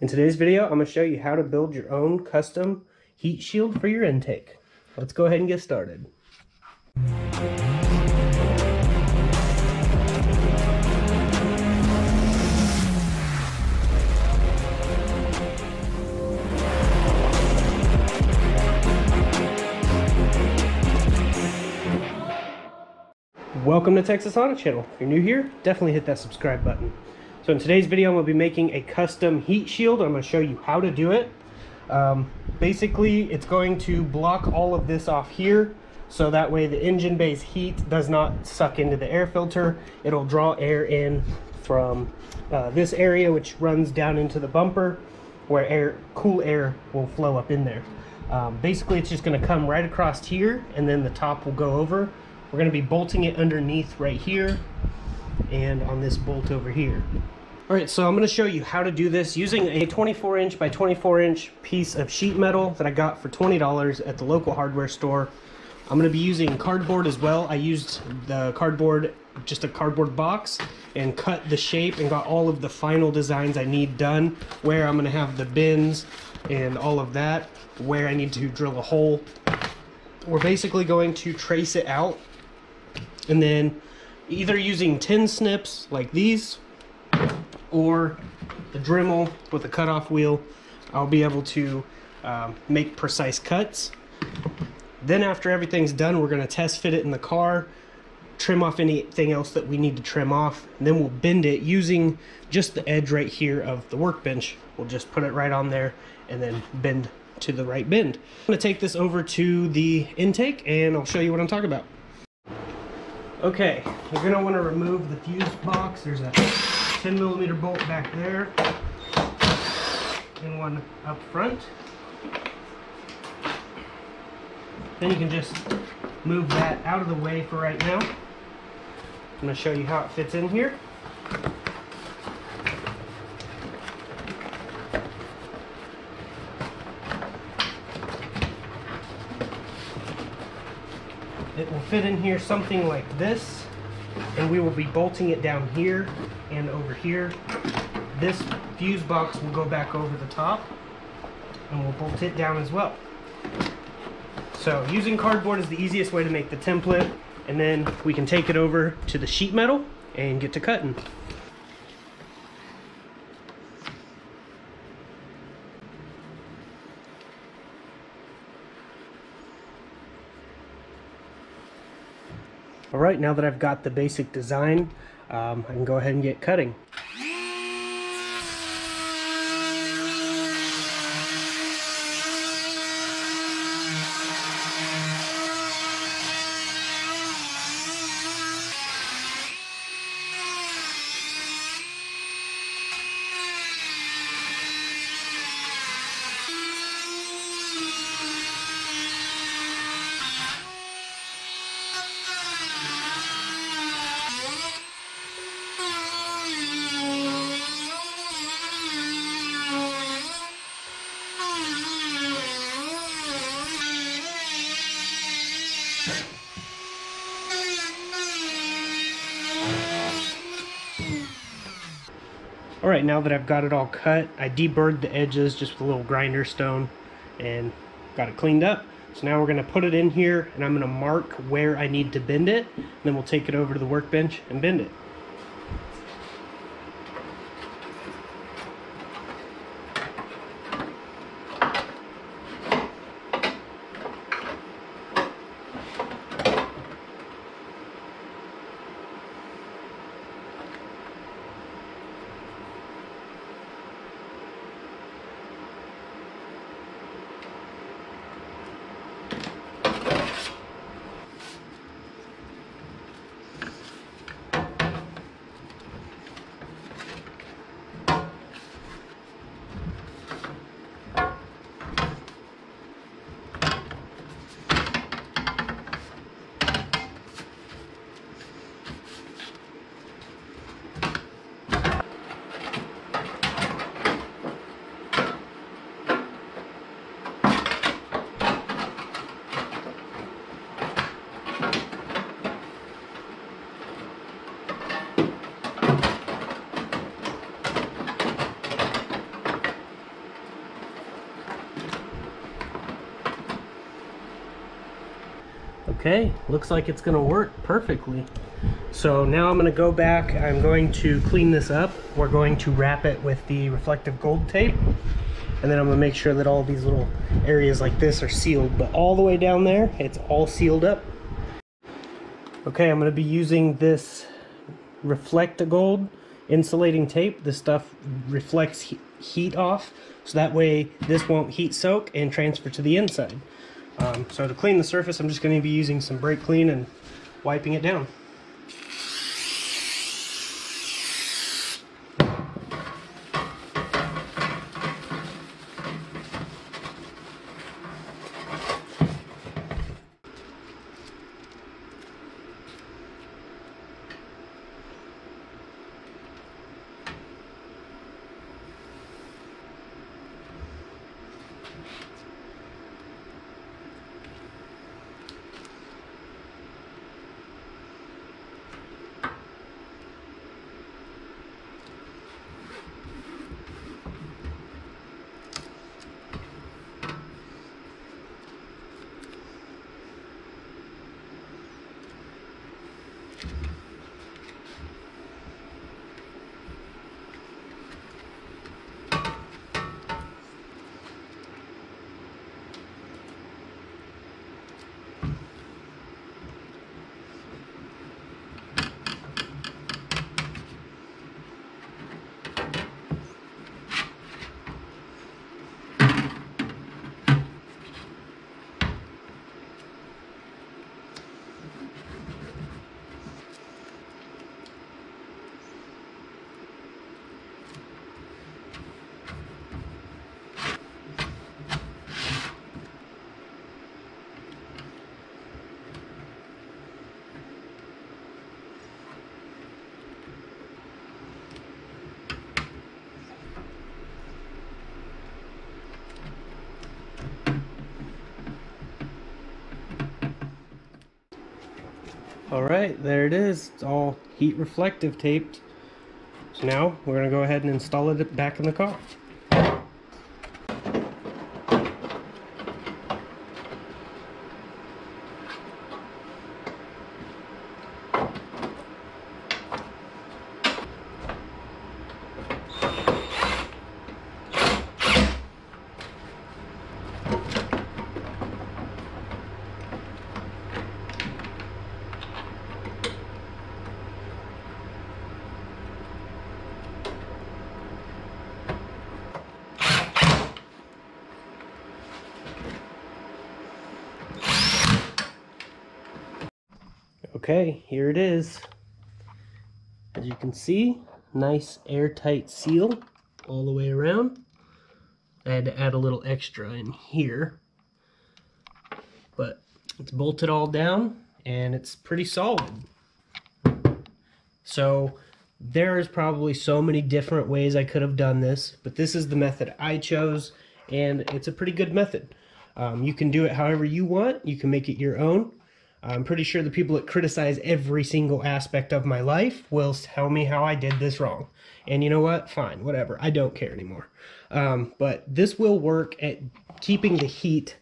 In today's video, I'm going to show you how to build your own custom heat shield for your intake. Let's go ahead and get started. Welcome to Texasonic Channel. If you're new here, definitely hit that subscribe button. So in today's video, I'm going to be making a custom heat shield. I'm going to show you how to do it. Basically, it's going to block all of this off here, so that way the engine bay's heat does not suck into the air filter. It'll draw air in from this area, which runs down into the bumper, where cool air will flow up in there. Basically, it's just going to come right across here, and then the top will go over. We're going to be bolting it underneath right here and on this bolt over here. Alright, so I'm going to show you how to do this using a 24 inch by 24 inch piece of sheet metal that I got for $20 at the local hardware store. I'm going to be using cardboard as well. I used the cardboard, just a cardboard box, and cut the shape and got all of the final designs I need done, where I'm going to have the bins and all of that, where I need to drill a hole. We're basically going to trace it out, and then either using tin snips like these or the Dremel with a cutoff wheel, I'll be able to make precise cuts. Then after everything's done, we're going to test fit it in the car, trim off anything else that we need to trim off, and then we'll bend it using just the edge right here of the workbench. We'll just put it right on there and then bend to the right bend. I'm going to take this over to the intake and I'll show you what I'm talking about. Okay, you're going to want to remove the fuse box. There's a 10mm bolt back there and one up front. Then you can just move that out of the way for right now. I'm going to show you how it fits in here. It will fit in here something like this, and we will be bolting it down here and over here. This fuse box will go back over the top, and we'll bolt it down as well. So using cardboard is the easiest way to make the template, and then we can take it over to the sheet metal and get to cutting. Alright, now that I've got the basic design, I can go ahead and get cutting. Alright, now that I've got it all cut, I deburred the edges just with a little grinder stone and got it cleaned up. So now we're going to put it in here, and I'm going to mark where I need to bend it, and then we'll take it over to the workbench and bend it. Okay, looks like it's gonna work perfectly. So now I'm gonna go back, I'm going to clean this up. We're going to wrap it with the reflective gold tape. And then I'm gonna make sure that all these little areas like this are sealed, but all the way down there, it's all sealed up. Okay, I'm gonna be using this Reflect-A-Gold insulating tape. This stuff reflects heat off, so that way this won't heat soak and transfer to the inside. So to clean the surface, I'm just gonna be using some brake clean and wiping it down. Alright, there it is. It's all heat reflective taped. So now we're going to go ahead and install it back in the car. Okay, here it is. As you can see, nice airtight seal all the way around. I had to add a little extra in here, but it's bolted all down and it's pretty solid. So there's probably so many different ways I could have done this, but this is the method I chose, and it's a pretty good method. You can do it however you want. You can make it your own. I'm pretty sure the people that criticize every single aspect of my life will tell me how I did this wrong. And you know what? Fine, whatever. I don't care anymore. But this will work at keeping the heat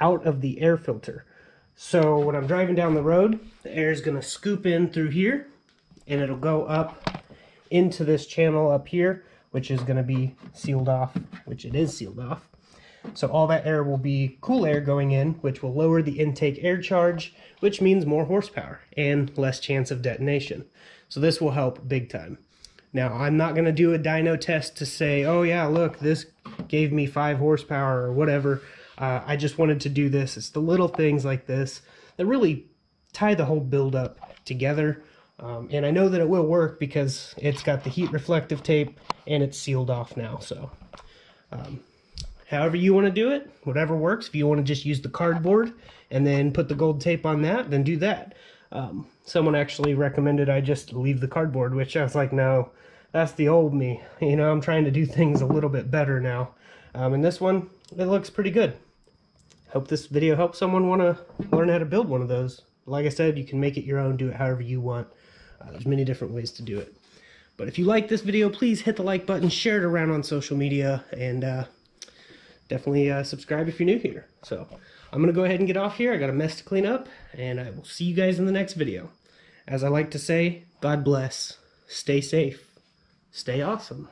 out of the air filter. So when I'm driving down the road, the air is going to scoop in through here, and it'll go up into this channel up here, which is going to be sealed off, which it is sealed off. So all that air will be cool air going in, which will lower the intake air charge, which means more horsepower and less chance of detonation. So this will help big time. Now, I'm not going to do a dyno test to say, oh yeah, look, this gave me 5 horsepower or whatever. I just wanted to do this. It's the little things like this that really tie the whole build up together. And I know that it will work because it's got the heat reflective tape and it's sealed off now. So however you want to do it, whatever works. If you want to just use the cardboard and then put the gold tape on that, then do that. Someone actually recommended I just leave the cardboard, which I was like, no, that's the old me. You know, I'm trying to do things a little bit better now. And this one, it looks pretty good. Hope this video helps someone want to learn how to build one of those. Like I said, you can make it your own, do it however you want. There's many different ways to do it. But if you like this video, please hit the like button, share it around on social media, and definitely subscribe if you're new here. So I'm going to go ahead and get off here. I got a mess to clean up, and I will see you guys in the next video. As I like to say, God bless, stay safe, stay awesome.